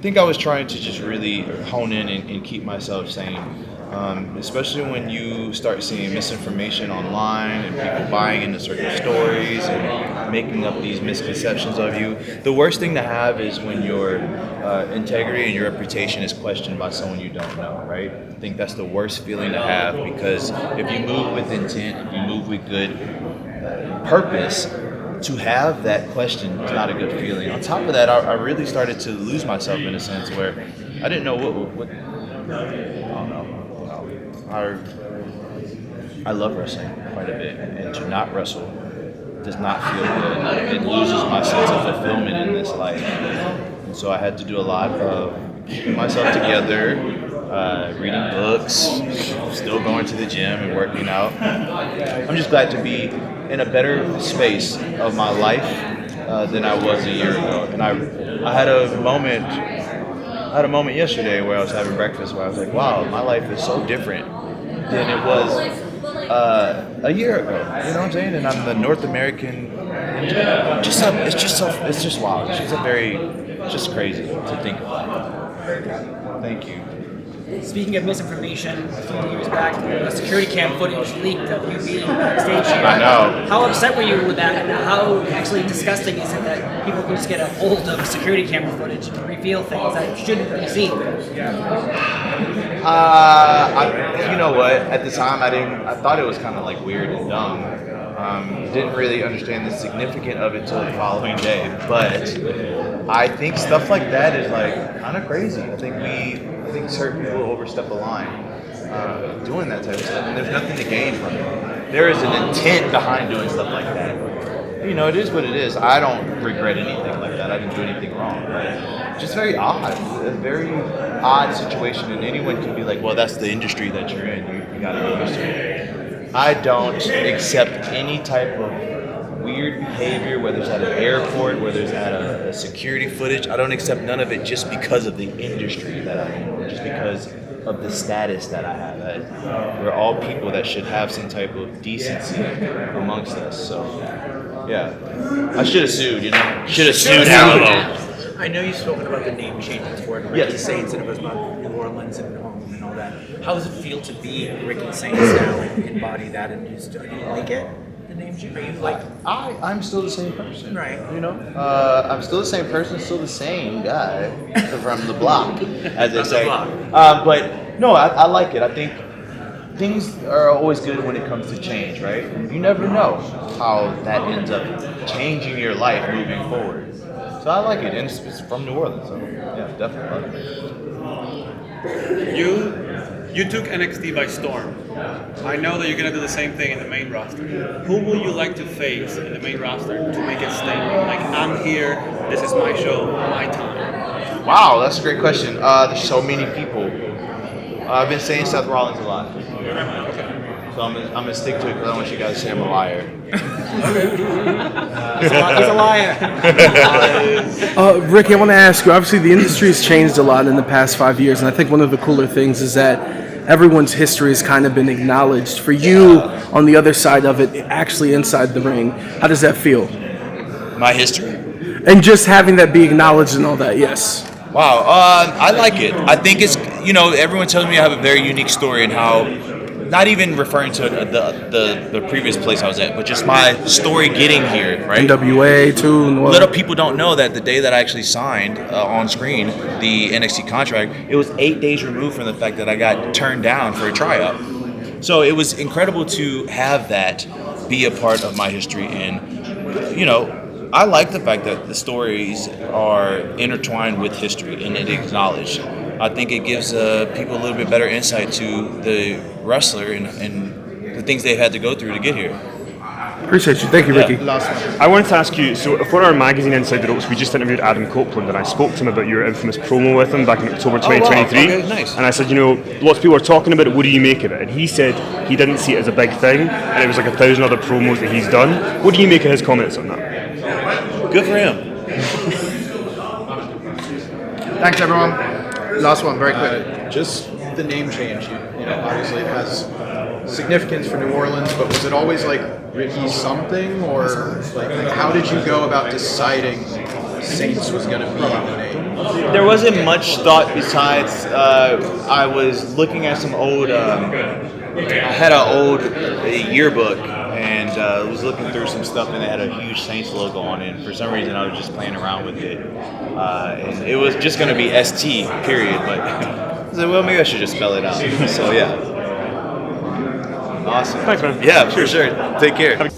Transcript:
think I was trying to just really hone in and keep myself sane. Especially when you start seeing misinformation online and people buying into certain stories and making up these misconceptions of you. The worst thing to have is when your integrity and your reputation is questioned by someone you don't know, right? I think that's the worst feeling to have, because if you move with intent, if you move with good purpose, to have that question is not a good feeling. On top of that, I really started to lose myself in a sense where I didn't know what I don't know. I love wrestling quite a bit, and to not wrestle does not feel good. It loses my sense of fulfillment in this life. And so I had to do a lot of keeping myself together, reading books, still going to the gym and working out. I'm just glad to be in a better space of my life than I was a year ago. And I had a moment yesterday where I was having breakfast where I was like, wow, my life is so different than it was a year ago. You know what I'm saying? And I'm the North American. It's just wild. It's just crazy to think about. Thank you. Speaking of misinformation, a few years back, the security cam footage leaked of you being backstage here. I know. How upset were you with that, and how actually disgusting is it that people can just get a hold of security camera footage and reveal things that shouldn't be seen? You know what? At the time, I thought it was kind of like weird and dumb. Didn't really understand the significance of it till the following day. But I think stuff like that is like kind of crazy. I think certain people overstep a line doing that type of stuff, and there's nothing to gain from it. There is an intent behind doing stuff like that. You know, it is what it is. I don't regret anything like that. I didn't do anything wrong. But just very odd. A very odd situation, and anyone can be like, well, that's the industry that you're in. You got to be used to it. I don't accept any type of weird behavior, whether it's at an airport, whether it's at a security footage. I don't accept none of it just because of the industry that I'm in, or just because of the status that I have. We're all people that should have some type of decency amongst us. So, yeah. I should have sued, Should have sued Alamo. I know you've spoken about the name changes for it. Ricky Saints, and it was about New Orleans and home and all that. How does it feel to be Ricky Saints now and embody that? And do you like it? The name change? Are you like? I'm still the same person. Right. I'm still the same person, still the same guy from the block, as they say. But no, I like it. I think things are always good when it comes to change, right? You never know how that ends up changing your life moving forward. So I like it, and it's from New Orleans, so yeah, definitely love it. You took NXT by storm. I know that you're gonna do the same thing in the main roster. Who will you like to face in the main roster to make it statement? Like, I'm here, this is my show, my time. Wow, that's a great question. There's so many people. I've been saying Seth Rollins a lot. So I'm gonna stick to it because I want you guys to say I'm a liar. He's a liar. Ricky, I want to ask you, obviously the industry has changed a lot in the past 5 years, and I think one of the cooler things is that everyone's history has kind of been acknowledged. For you, on the other side of it, actually inside the ring, how does that feel? My history? And just having that be acknowledged and all that, yes. Wow, I like it. I think it's, everyone tells me I have a very unique story and how, not even referring to the previous place I was at, but just my story getting here, right? NWA, too. A lot of people don't know that the day that I actually signed on screen the NXT contract, it was 8 days removed from the fact that I got turned down for a tryout. So it was incredible to have that be a part of my history. And, I like the fact that the stories are intertwined with history and it acknowledged. I think it gives people a little bit better insight to the wrestler and the things they've had to go through to get here. Appreciate you. Thank you, Ricky. Last one. I wanted to ask you, so for our magazine Inside the Ropes, we just interviewed Adam Copeland, and I spoke to him about your infamous promo with him back in October 2023. Oh, wow. Okay, nice. And I said, lots of people are talking about it, what do you make of it? And he said he didn't see it as a big thing, and it was like 1,000 other promos that he's done. What do you make of his comments on that? Good for him. Thanks, everyone. Last one, very quick. Just the name change. Obviously it has significance for New Orleans, but was it always like Ricky something, or like how did you go about deciding Saints was going to be the name? There wasn't much thought besides I was looking at some old. I had an old yearbook and was looking through some stuff, and it had a huge Saints logo on it. And for some reason, I was just playing around with it, and it was just going to be ST period. But I said, well, maybe I should just spell it out. So yeah, awesome. Thanks, man. Yeah, for sure. Take care.